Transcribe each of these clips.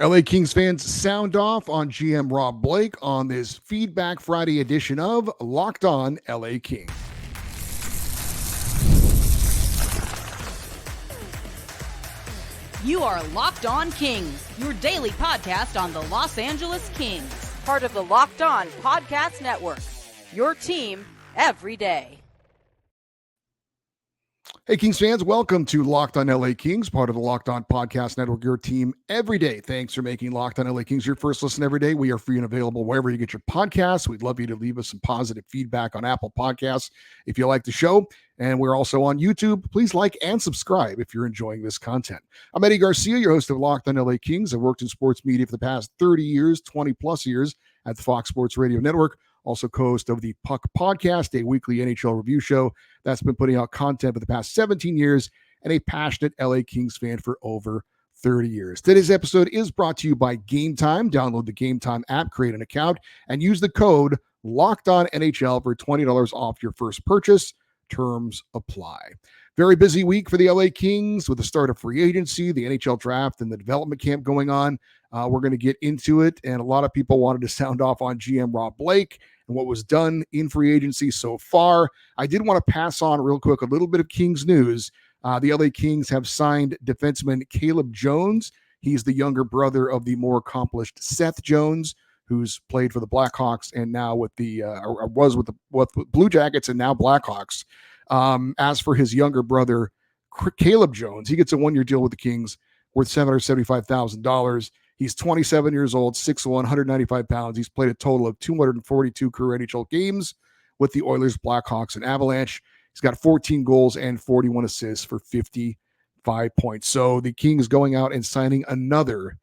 LA Kings fans, sound off on GM Rob Blake on this Feedback Friday edition of Locked On LA Kings. You are Locked On Kings, your daily podcast on the Los Angeles Kings, part of the Locked On Podcast Network, your team every day. Hey, Kings fans, welcome to Locked On LA Kings, part of the Locked On Podcast Network, your team every day. Thanks for making Locked On LA Kings your first listen every day. We are free and available wherever you get your podcasts. We'd love you to leave us some positive feedback on Apple Podcasts if you like the show. And we're also on YouTube. Please like and subscribe if you're enjoying this content. I'm Eddie Garcia, your host of Locked On LA Kings. I've worked in sports media for the past 30 years, 20 plus years at the Fox Sports Radio Network. Also co-host of the Puck Podcast, a weekly NHL review show that's been putting out content for the past 17 years, and a passionate LA Kings fan for over 30 years. Today's episode is brought to you by Gametime. Download the Gametime app, create an account, and use the code LOCKEDONNHL for $20 off your first purchase. Terms apply. Very busy week for the LA Kings with the start of free agency, the NHL draft, and the development camp going on. We're going to get into it, and a lot of people wanted to sound off on GM Rob Blake and what was done in free agency so far. I did want to pass on real quick a little bit of Kings news. The LA Kings have signed defenseman Caleb Jones. He's the younger brother of the more accomplished Seth Jones, who's played for the Blackhawks and now with the was with the Blue Jackets and now Blackhawks. As for his younger brother, Caleb Jones, he gets a one-year deal with the Kings worth $775,000. He's 27 years old, 6'1", 195 pounds. He's played a total of 242 career NHL games with the Oilers, Blackhawks, and Avalanche. He's got 14 goals and 41 assists for 55 points. So the Kings going out and signing another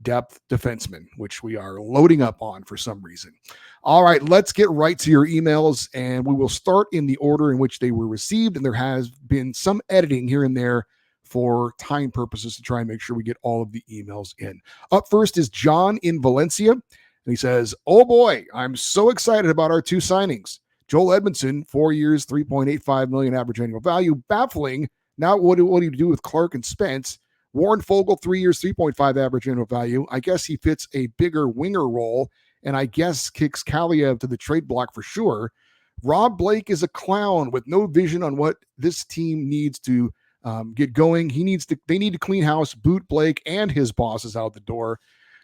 depth defenseman, which we are loading up on for some reason. All right, let's get right to your emails, and we will start in the order in which they were received, and there has been some editing here and there for time purposes to try and make sure we get all of the emails in. Up first is John in Valencia, and he says, "Oh boy, I'm so excited about our two signings. Joel Edmondson, 4 years, $3.85 million average annual value. Baffling. Now what do you do with Clark and Spence? Warren Fogle, 3 years, 3.5 average annual value. I guess he fits a bigger winger role, and I guess kicks Kaliev to the trade block for sure. Rob Blake is a clown with no vision on what this team needs to get going. They need to clean house, boot Blake and his bosses out the door.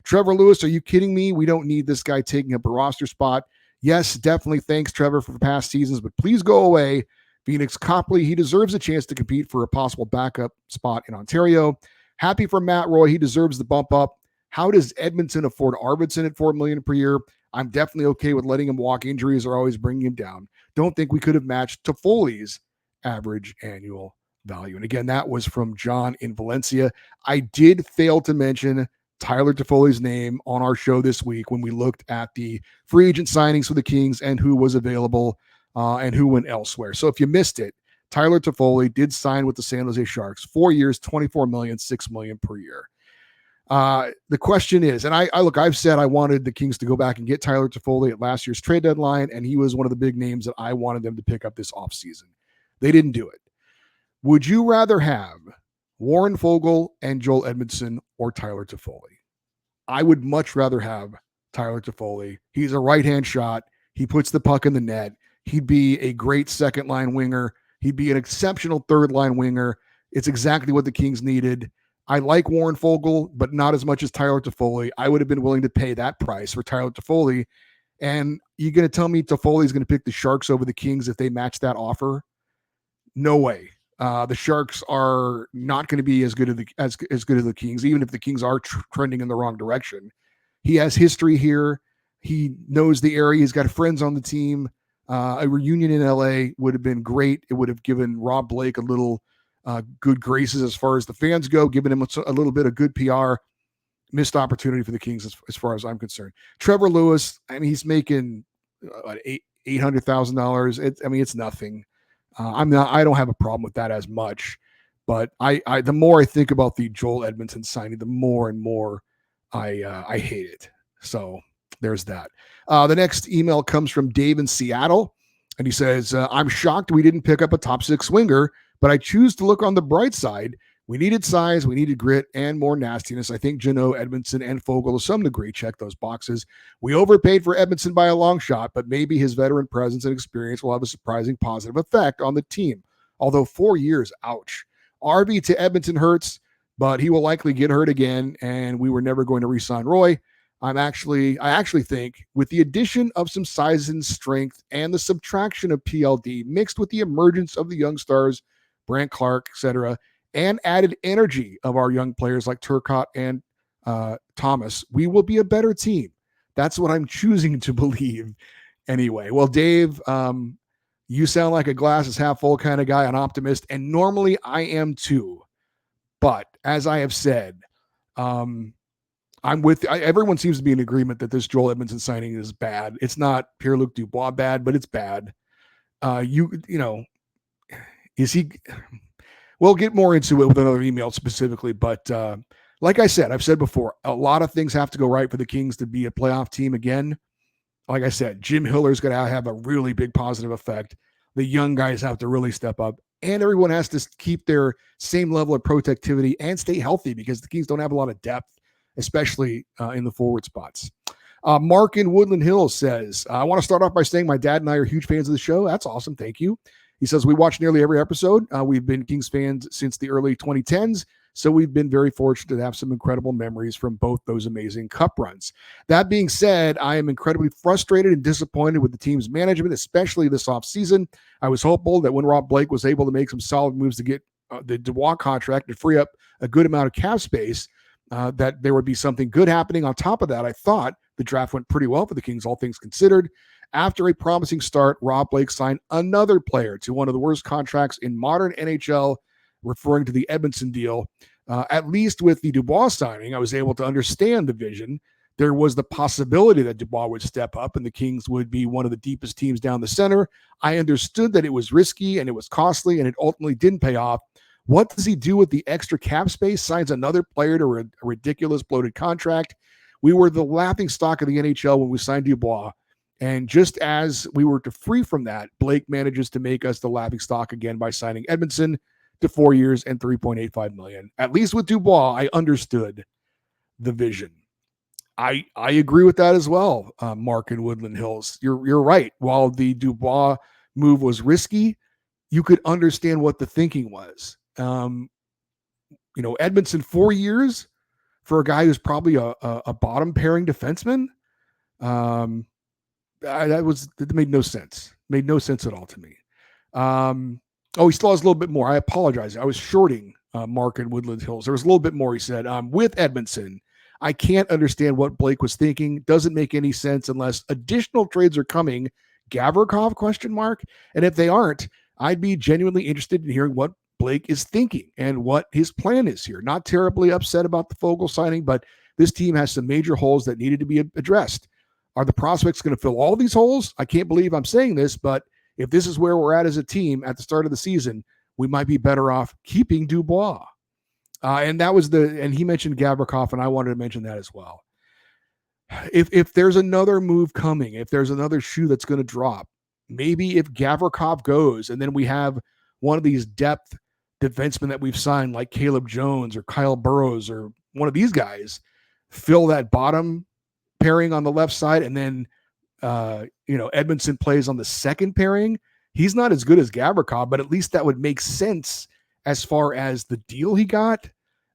Trevor Lewis, are you kidding me? We don't need this guy taking up a roster spot. Yes, definitely. Thanks, Trevor, for the past seasons, but please go away. Phoenix Copley, he deserves a chance to compete for a possible backup spot in Ontario. Happy for Matt Roy. He deserves the bump up. How does Edmonton afford Arvidsson at $4 million per year? I'm definitely okay with letting him walk. Injuries are always bringing him down. Don't think we could have matched Toffoli's average annual value." And again, that was from John in Valencia. I did fail to mention Tyler Toffoli's name on our show this week when we looked at the free agent signings for the Kings and who was available and who went elsewhere. So if you missed it, Tyler Toffoli did sign with the San Jose Sharks, 4 years, $24 million, $6 million per year. The question is, and I've said I wanted the Kings to go back and get Tyler Toffoli at last year's trade deadline, and he was one of the big names that I wanted them to pick up this offseason. They didn't do it. Would you rather have Warren Fogle and Joel Edmondson or Tyler Toffoli? I would much rather have Tyler Toffoli. He's a right-hand shot. He puts the puck in the net. He'd be a great second-line winger. He'd be an exceptional third-line winger. It's exactly what the Kings needed. I like Warren Fogle, but not as much as Tyler Toffoli. I would have been willing to pay that price for Tyler Toffoli. And you're going to tell me Toffoli's going to pick the Sharks over the Kings if they match that offer? No way. The Sharks are not going to be as good as good as the Kings, even if the Kings are trending in the wrong direction. He has history here. He knows the area. He's got friends on the team. A reunion in LA would have been great. It would have given Rob Blake a little good graces as far as the fans go, giving him a little bit of good PR. Missed opportunity for the Kings as far as I'm concerned. Trevor Lewis, I mean, he's making $800,000. It's nothing. I don't have a problem with that as much, but the more I think about the Joel Edmondson signing, the more and more I hate it. So there's that. The next email comes from Dave in Seattle, and he says, "I'm shocked we didn't pick up a top six winger, but I choose to look on the bright side. We needed size, we needed grit, and more nastiness. I think Jeannot, Edmondson, and Fogle to some degree check those boxes. We overpaid for Edmondson by a long shot, but maybe his veteran presence and experience will have a surprising positive effect on the team. Although 4 years, ouch. RB to Edmonton hurts, but he will likely get hurt again, and we were never going to re-sign Roy. I actually think with the addition of some size and strength and the subtraction of PLD mixed with the emergence of the young stars, Brant Clark, etc., and added energy of our young players like Turcotte and Thomas, we will be a better team. That's what I'm choosing to believe anyway. Well, Dave, you sound like a glass is half full kind of guy, an optimist, and normally I am too. But as I have said, everyone seems to be in agreement that this Joel Edmondson signing is bad. It's not Pierre-Luc Dubois bad, but it's bad. Is he? We'll get more into it with another email specifically, but like I said, I've said before, a lot of things have to go right for the Kings to be a playoff team again. Like I said, Jim Hiller's going to have a really big positive effect. The young guys have to really step up, and everyone has to keep their same level of protectivity and stay healthy because the Kings don't have a lot of depth, especially in the forward spots. Mark in Woodland Hills says, I want to start off by saying my dad and I are huge fans of the show. That's awesome. Thank you. He says, we watch nearly every episode. We've been Kings fans since the early 2010s, so we've been very fortunate to have some incredible memories from both those amazing cup runs. That being said, I am incredibly frustrated and disappointed with the team's management, especially this offseason. I was hopeful that when Rob Blake was able to make some solid moves to get the Dubois contract and free up a good amount of cap space, that there would be something good happening. On top of that, I thought the draft went pretty well for the Kings, all things considered. After a promising start, Rob Blake signed another player to one of the worst contracts in modern NHL, referring to the Edmondson deal. At least with the Dubois signing, I was able to understand the vision. There was the possibility that Dubois would step up and the Kings would be one of the deepest teams down the center. I understood that it was risky and it was costly and it ultimately didn't pay off. What does he do with the extra cap space? Signs another player to a ridiculous bloated contract. We were the laughing stock of the NHL when we signed Dubois. And just as we were to free from that, Blake manages to make us the laughing stock again by signing Edmondson to 4 years and $3.85 million. At least with Dubois, I understood the vision. I agree with that as well, Mark in Woodland Hills. You're right. While the Dubois move was risky, you could understand what the thinking was. Edmondson 4 years for a guy who's probably a bottom pairing defenseman. It made no sense. Made no sense at all to me. He still has a little bit more. I apologize. I was shorting Mark in Woodland Hills. There was a little bit more. He said, with Edmondson, I can't understand what Blake was thinking. Doesn't make any sense unless additional trades are coming. Gavrikov ? And if they aren't, I'd be genuinely interested in hearing what Blake is thinking and what his plan is here. Not terribly upset about the Fogle signing, but this team has some major holes that needed to be addressed. Are the prospects going to fill all these holes? I can't believe I'm saying this, but if this is where we're at as a team at the start of the season, we might be better off keeping Dubois. And he mentioned Gavrikov, and I wanted to mention that as well. If there's another move coming, if there's another shoe that's going to drop, maybe if Gavrikov goes and then we have one of these depth defensemen that we've signed like Caleb Jones or Kyle Burrows or one of these guys fill that bottom pairing on the left side, and then Edmondson plays on the second pairing. He's not as good as Gavrikov, but at least that would make sense as far as the deal he got,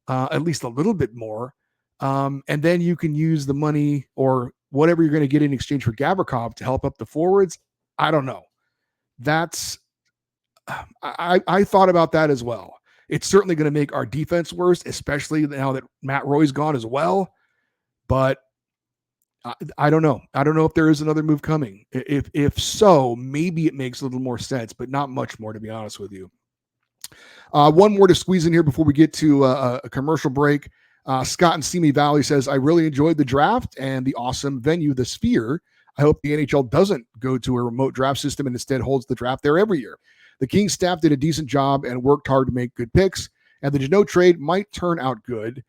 at least a little bit more. And then you can use the money or whatever you're going to get in exchange for Gavrikov to help up the forwards. I don't know. I thought about that as well. It's certainly going to make our defense worse, especially now that Matt Roy's gone as well. But I don't know. I don't know if there is another move coming. If so, maybe it makes a little more sense, but not much more, to be honest with you. One more to squeeze in here before we get to a commercial break. Scott in Simi Valley says, I really enjoyed the draft and the awesome venue, the Sphere. I hope the NHL doesn't go to a remote draft system and instead holds the draft there every year. The Kings staff did a decent job and worked hard to make good picks, and the Jeannot trade might turn out good.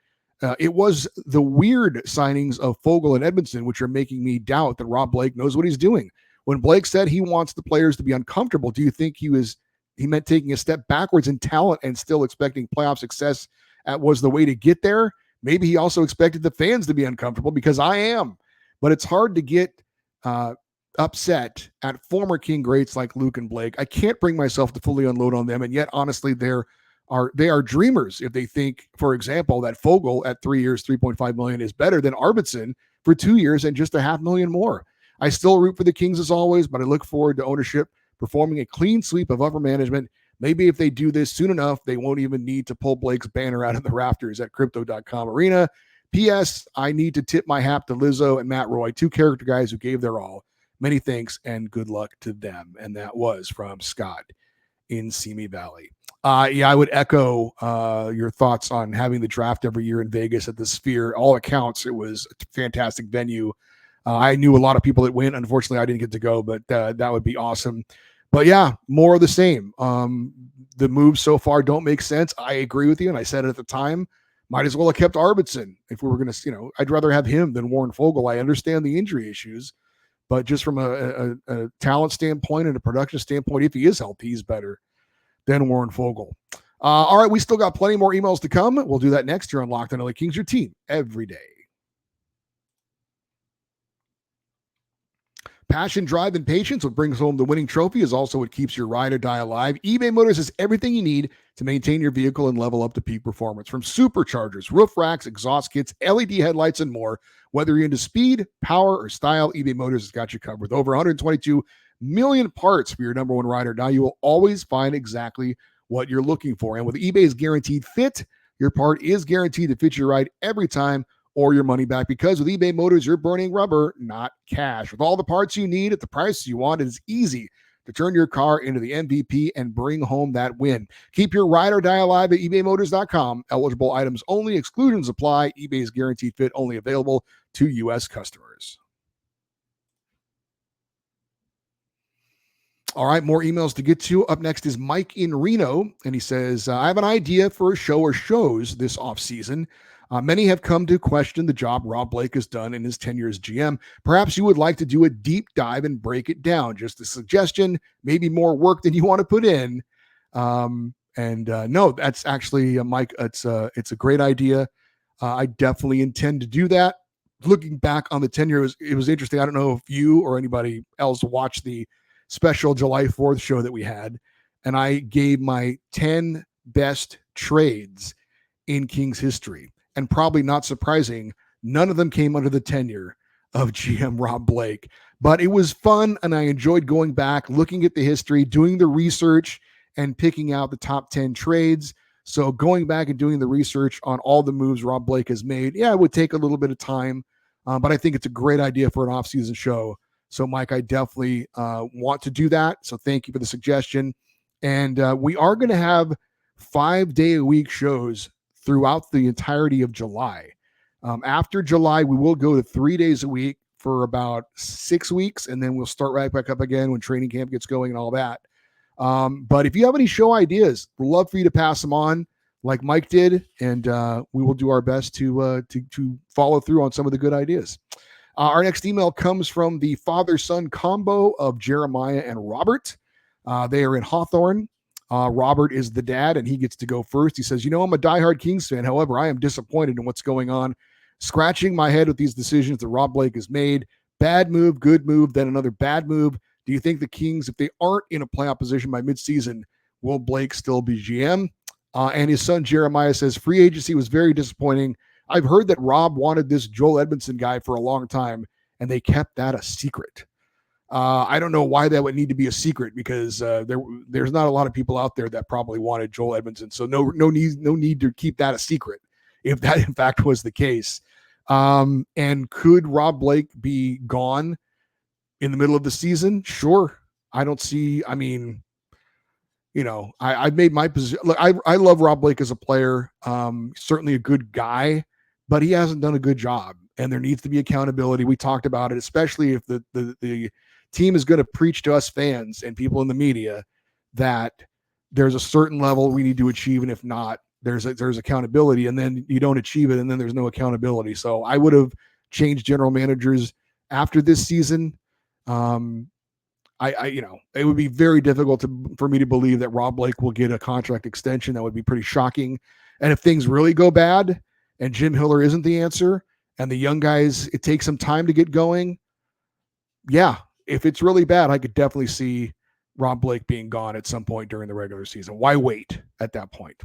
It was the weird signings of Fogle and Edmondson, which are making me doubt that Rob Blake knows what he's doing. When Blake said he wants the players to be uncomfortable, do you think he was he meant taking a step backwards in talent and still expecting playoff success was the way to get there. Maybe he also expected the fans to be uncomfortable, because I am. But it's hard to get upset at former King greats like Luke and Blake. I can't bring myself to fully unload on them, and yet honestly, they are dreamers if they think, for example, that Fogle at 3 years, $3.5 million is better than Arvidsson for 2 years and just $500,000 more. I still root for the Kings as always, but I look forward to ownership performing a clean sweep of upper management. Maybe if they do this soon enough, they won't even need to pull Blake's banner out of the rafters at Crypto.com Arena. P.S. I need to tip my hat to Lizzo and Matt Roy, 2 character guys who gave their all. Many thanks and good luck to them. And that was from Scott in Simi Valley. I would echo your thoughts on having the draft every year in Vegas at the Sphere. All accounts, it was a fantastic venue. I knew a lot of people that went. Unfortunately, I didn't get to go, but that would be awesome. But yeah, more of the same. The moves so far don't make sense. I agree with you, and I said it at the time. Might as well have kept Arvidsson if we were going to, I'd rather have him than Warren Fogle. I understand the injury issues, but just from a talent standpoint and a production standpoint, if he is healthy, he's better than Warren Fogle. All right, we still got plenty more emails to come. We'll do that next year on Locked On LA Kings, your team every day. Passion, drive, and patience. What brings home the winning trophy is also what keeps your ride or die alive. eBay Motors has everything you need to maintain your vehicle and level up to peak performance. From superchargers, roof racks, exhaust kits, LED headlights, and more. Whether you're into speed, power, or style, eBay Motors has got you covered. With over 122 million parts for your number one ride or die, you will always find exactly what you're looking for. And with eBay's guaranteed fit, your part is guaranteed to fit your ride every time, or your money back, because with eBay Motors, you're burning rubber, not cash. With all the parts you need at the price you want, it is easy to turn your car into the MVP and bring home that win. Keep your ride or die alive at ebaymotors.com. Eligible items only. Exclusions apply. eBay's guaranteed fit only available to U.S. customers. All right, more emails to get to. Up next is Mike in Reno, and he says, I have an idea for a show or shows this offseason. Many have come to question the job Rob Blake has done in his tenure as GM. Perhaps you would like to do a deep dive and break it down. Just a suggestion, maybe more work than you want to put in. No, that's actually, Mike, it's a great idea. I definitely intend to do that. Looking back on the tenure, it was interesting. I don't know if you or anybody else watched the special July 4th show that we had, and I gave my 10 best trades in Kings history. And probably not surprising, none of them came under the tenure of GM Rob Blake. But it was fun, and I enjoyed going back, looking at the history, doing the research, and picking out the top 10 trades. So going back and doing the research on all the moves Rob Blake has made, it would take a little bit of time, but I think it's a great idea for an off-season show. So, Mike, I definitely want to do that. So thank you for the suggestion. And we are going to have 5-day-a-week shows throughout the entirety of July. After July, we will go to 3 days a week for about 6 weeks, and then we'll start right back up again when training camp gets going and all that. But if you have any show ideas, we'd love for you to pass them on like Mike did, and we will do our best to follow through on some of the good ideas. Our next email comes from the father-son combo of Jeremiah and Robert. They are in Hawthorne. Robert is the dad, and he gets to go first. He says, I'm a diehard Kings fan. However, I am disappointed in what's going on. Scratching my head with these decisions that Rob Blake has made. Bad move, good move, then another bad move. Do you think the Kings, if they aren't in a playoff position by midseason, will Blake still be GM? And his son Jeremiah says, free agency was very disappointing. I've heard that Rob wanted this Joel Edmondson guy for a long time, and they kept that a secret. I don't know why that would need to be a secret, because there's not a lot of people out there that probably wanted Joel Edmondson. So no need to keep that a secret if that in fact was the case. And could Rob Blake be gone in the middle of the season? Sure. I don't see. I mean, I've made my position. Look, I love Rob Blake as a player. Certainly a good guy, but he hasn't done a good job, and there needs to be accountability. We talked about it, especially if the team is going to preach to us fans and people in the media that there's a certain level we need to achieve, and if not, there's accountability, and then you don't achieve it, and then there's no accountability. So I would have changed general managers after this season. it would be very difficult for me to believe that Rob Blake will get a contract extension. That would be pretty shocking. And if things really go bad and Jim Hiller isn't the answer and the young guys, it takes some time to get going. Yeah, if it's really bad, I could definitely see Rob Blake being gone at some point during the regular season. Why wait at that point?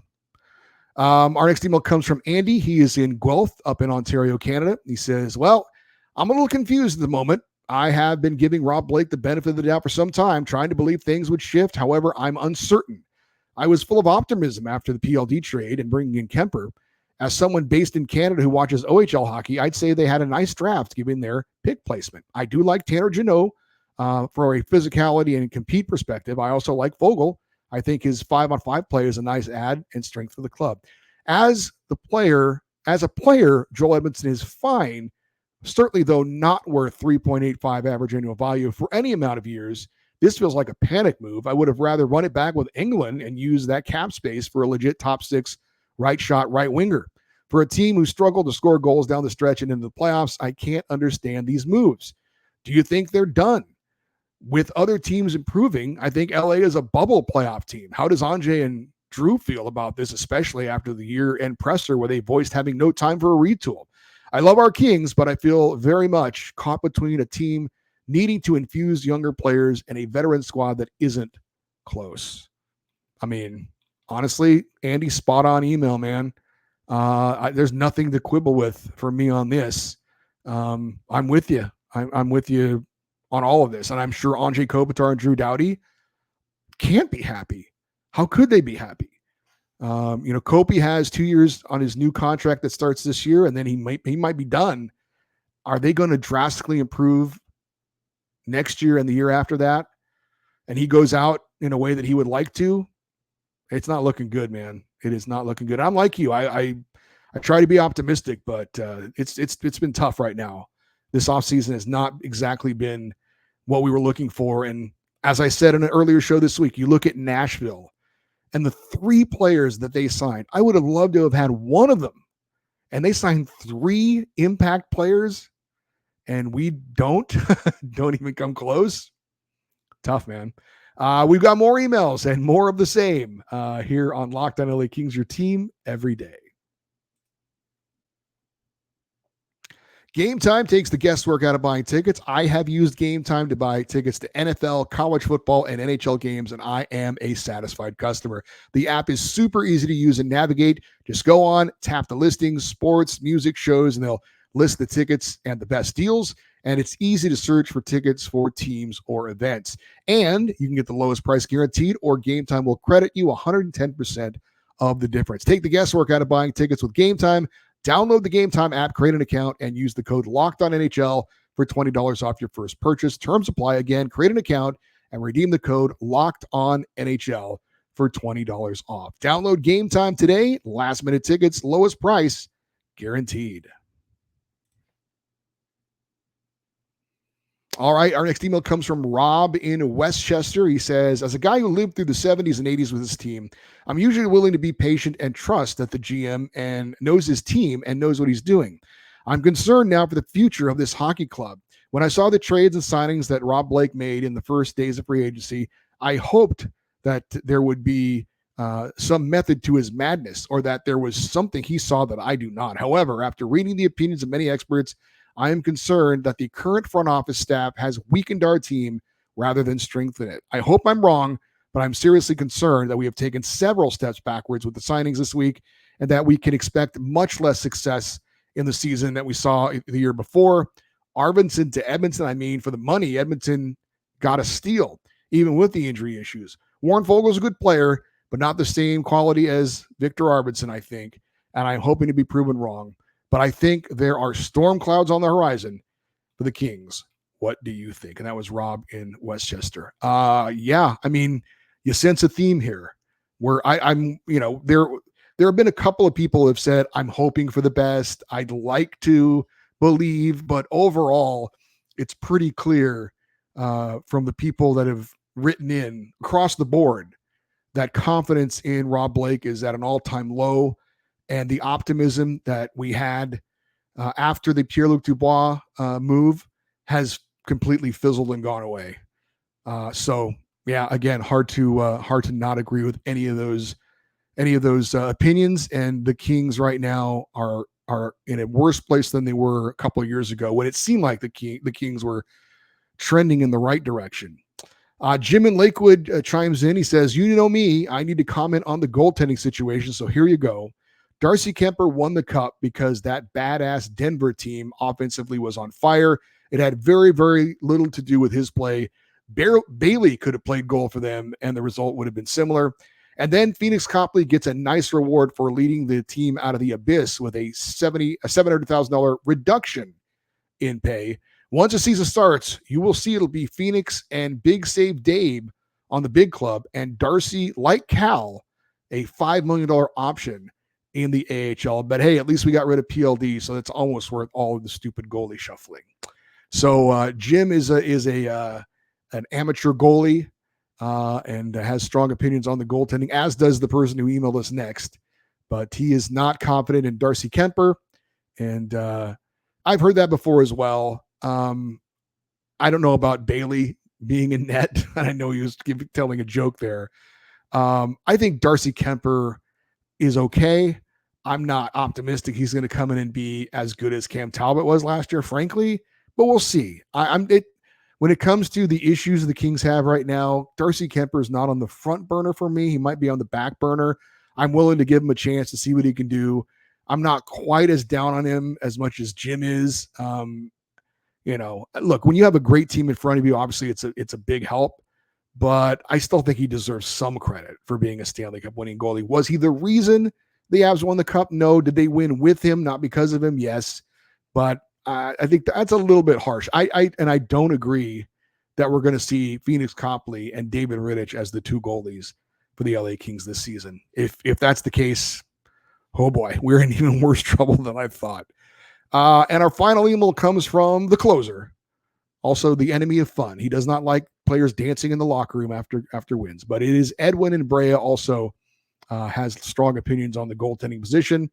Our next email comes from Andy. He is in Guelph up in Ontario, Canada. He says, well, I'm a little confused at the moment. I have been giving Rob Blake the benefit of the doubt for some time, trying to believe things would shift. However, I'm uncertain. I was full of optimism after the PLD trade and bringing in Kemper. As someone based in Canada who watches OHL hockey, I'd say they had a nice draft given their pick placement. I do like Tanner Jeannot for a physicality and compete perspective. I also like Vogel. I think his 5-on-5 play is a nice add and strength for the club. As a player, Joel Edmondson is fine. Certainly, though, not worth 3.85 average annual value for any amount of years. This feels like a panic move. I would have rather run it back with England and use that cap space for a legit top six right shot, right winger. For a team who struggled to score goals down the stretch and into the playoffs, I can't understand these moves. Do you think they're done? With other teams improving, I think LA is a bubble playoff team. How does Anže and Drew feel about this, especially after the year-end presser where they voiced having no time for a retool? I love our Kings, but I feel very much caught between a team needing to infuse younger players and a veteran squad that isn't close. I mean, honestly, Andy, spot on email, man. There's nothing to quibble with for me on this. I'm with you. I'm with you on all of this. And I'm sure Anže Kopitar and Drew Doughty can't be happy. How could they be happy? Kopi has 2 years on his new contract that starts this year, and then he might be done. Are they going to drastically improve next year and the year after that? And he goes out in a way that he would like to. It's not looking good, man. It is not looking good. I'm like you. I try to be optimistic, but it's been tough right now. This offseason has not exactly been what we were looking for. And as I said in an earlier show this week, you look at Nashville and the 3 players that they signed. I would have loved to have had one of them. And they signed 3 impact players, and we don't even come close. Tough, man. We've got more emails and more of the same here on Locked On LA Kings, your team every day. Gametime takes the guesswork out of buying tickets. I have used Gametime to buy tickets to NFL, college football, and NHL games, and I am a satisfied customer. The app is super easy to use and navigate. Just go on, tap the listings, sports, music, shows, and they'll list the tickets and the best deals. And it's easy to search for tickets for teams or events. And you can get the lowest price guaranteed, or Gametime will credit you 110% of the difference. Take the guesswork out of buying tickets with Gametime. Download the Gametime app, create an account, and use the code LOCKEDONNHL for $20 off your first purchase. Terms apply. Again, create an account and redeem the code LOCKEDONNHL for $20 off. Download Gametime today. Last-minute tickets, lowest price, guaranteed. All right, our next email comes from Rob in Westchester. He says, as a guy who lived through the 70s and 80s with his team, I'm usually willing to be patient and trust that the GM and knows his team and knows what he's doing. I'm concerned now for the future of this hockey club. When I saw the trades and signings that Rob Blake made in the first days of free agency, I hoped that there would be some method to his madness, or that there was something he saw that I do not. However, after reading the opinions of many experts, I am concerned that the current front office staff has weakened our team rather than strengthened it. I hope I'm wrong, but I'm seriously concerned that we have taken several steps backwards with the signings this week, and that we can expect much less success in the season that we saw the year before. Arvidsson to Edmonton, for the money, Edmonton got a steal, even with the injury issues. Warren Fogel's a good player, but not the same quality as Victor Arvidsson, I think, and I'm hoping to be proven wrong. But I think there are storm clouds on the horizon for the Kings. What do you think? And that was Rob in Westchester. You sense a theme here where there have been a couple of people who have said, I'm hoping for the best. I'd like to believe, but overall, it's pretty clear from the people that have written in across the board that confidence in Rob Blake is at an all-time low. And the optimism that we had after the Pierre-Luc Dubois move has completely fizzled and gone away. So yeah, again, hard to not agree with any of those opinions. And the Kings right now are in a worse place than they were a couple of years ago when it seemed like the Kings were trending in the right direction. Jim in Lakewood chimes in. He says, "You know me. I need to comment on the goaltending situation. So here you go. Darcy Kemper won the cup because that badass Denver team offensively was on fire. It had very, very little to do with his play. Bailey could have played goal for them, and the result would have been similar." And then Phoenix Copley gets a nice reward for leading the team out of the abyss with a $700,000 reduction in pay. Once the season starts, you will see it'll be Phoenix and Big Save Dave on the big club, and Darcy, like Cal, a $5 million option in the AHL. But hey, at least we got rid of PLD, so that's almost worth all of the stupid goalie shuffling. So Jim is an amateur goalie and has strong opinions on the goaltending, as does the person who emailed us next. But he is not confident in Darcy Kemper, and I've heard that before as well. I don't know about Bailey being in net. I know he was telling a joke there. I think Darcy Kemper is okay. I'm not optimistic he's going to come in and be as good as Cam Talbot was last year, frankly, but we'll see. When it comes to the issues the Kings have right now, Darcy Kemper is not on the front burner for me. He might be on the back burner. I'm willing to give him a chance to see what he can do. I'm not quite as down on him as much as Jim is. Look, when you have a great team in front of you, obviously it's a big help, but I still think he deserves some credit for being a Stanley Cup winning goalie. Was he the reason the Avs won the cup? No. Did they win with him? Not because of him? Yes. But I think that's a little bit harsh. I don't agree that we're going to see Phoenix Copley and David Rittich as the two goalies for the LA Kings this season. If that's the case, oh boy, we're in even worse trouble than I thought. And our final email comes from the closer, also the enemy of fun. He does not like players dancing in the locker room after wins, but it is Edwin in Brea, also has strong opinions on the goaltending position.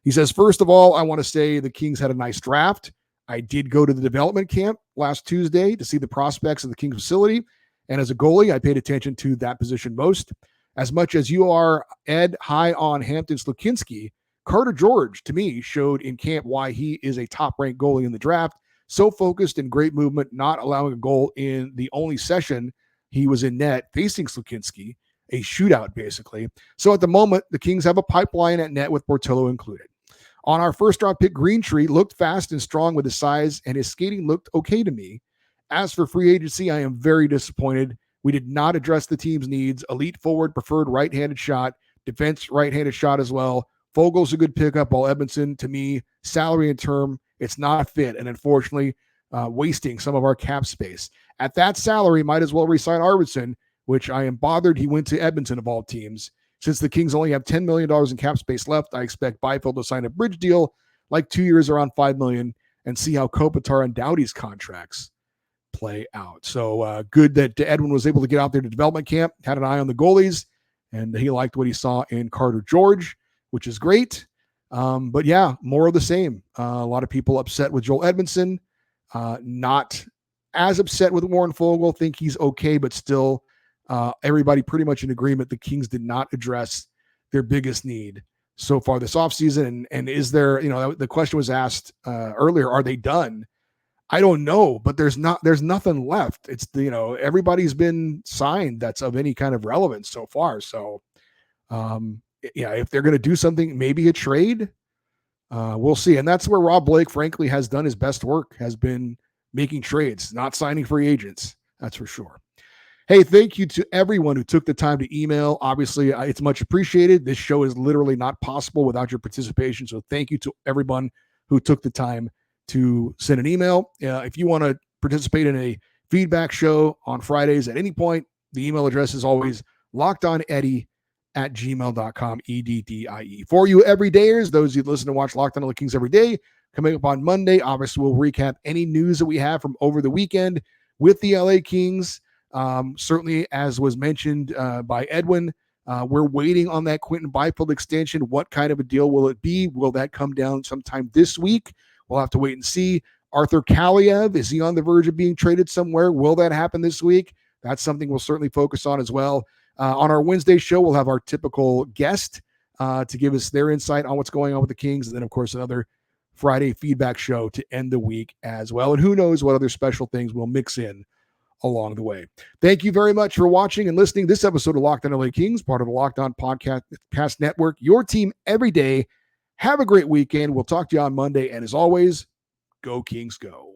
He says, first of all, I want to say the Kings had a nice draft. I did go to the development camp last Tuesday to see the prospects of the Kings facility. And as a goalie, I paid attention to that position most. As much as you are, Ed, high on Hampton Slukinski, Carter George, to me, showed in camp why he is a top-ranked goalie in the draft. So focused and great movement, not allowing a goal in the only session he was in net facing Slukinski, a shootout, basically. So at the moment, the Kings have a pipeline at net with Portillo included. On our first-round pick, Greentree looked fast and strong with his size, and his skating looked okay to me. As for free agency, I am very disappointed. We did not address the team's needs. Elite forward, preferred right-handed shot, defense right-handed shot as well. Fogel's a good pickup, while Edmondson, to me, salary and term, it's not a fit, and unfortunately, wasting some of our cap space. At that salary, might as well re-sign Arvidsson, which I am bothered he went to Edmonton of all teams. Since the Kings only have $10 million in cap space left, I expect Byfield to sign a bridge deal, like 2 years around $5 million, and see how Kopitar and Doughty's contracts play out. So good that Edwin was able to get out there to development camp, had an eye on the goalies, and he liked what he saw in Carter George, which is great. But yeah, more of the same. A lot of people upset with Joel Edmondson, not as upset with Warren Foegele, think he's okay, but still everybody pretty much in agreement the Kings did not address their biggest need so far this offseason. And is there, the question was asked earlier, are they done? I don't know, but there's nothing left. It's, everybody's been signed that's of any kind of relevance so far. So, if they're going to do something, maybe a trade, we'll see. And that's where Rob Blake, frankly, has done his best work, has been making trades, not signing free agents. That's for sure. Hey, thank you to everyone who took the time to email. Obviously, it's much appreciated. This show is literally not possible without your participation. So thank you to everyone who took the time to send an email. If you want to participate in a feedback show on Fridays at any point, the email address is always lockedoneddie@gmail.com, EDDIE. For you everydayers, those who listen and watch Locked On LA Kings every day, coming up on Monday, obviously we'll recap any news that we have from over the weekend with the LA Kings. Certainly, as was mentioned by Edwin, we're waiting on that Quentin Byfield extension. What kind of a deal will it be? Will that come down sometime this week? We'll have to wait and see. Arthur Kaliev, is he on the verge of being traded somewhere? Will that happen this week? that's something we'll certainly focus on as well. On our Wednesday show, we'll have our typical guest to give us their insight on what's going on with the Kings. And then, of course, another Friday feedback show to end the week as well. And who knows what other special things we'll mix in along the way. Thank you very much for watching and listening. This episode of Locked On LA Kings, part of the Locked On Podcast Network, your team every day. Have a great weekend. We'll talk to you on Monday. And as always, go Kings, go.